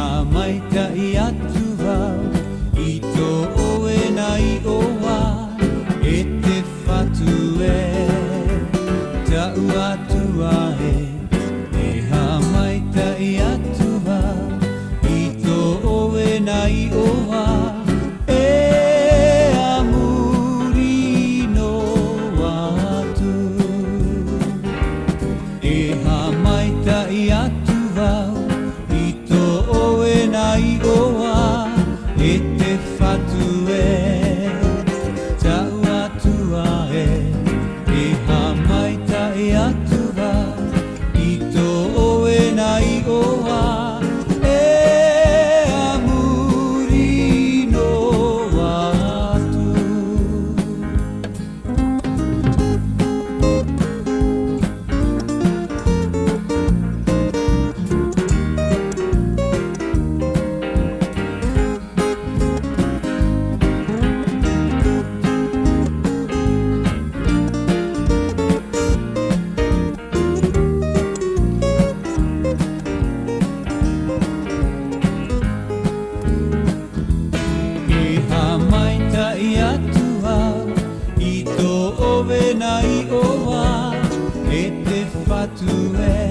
ha mai tai atu wau I tō oe nai o wā E te whatu e Tau atu ae E ha mai tai atu wau I tō oe nai o wā E a muri no atu E ha mai tai atu wau I tō oe nai o wā E te whatu e Tau atu ae E ha mai tai atu wau I tō oe nai o wā E a muri no atu mai tai atu wau I tō oe nai o wā E te whatu e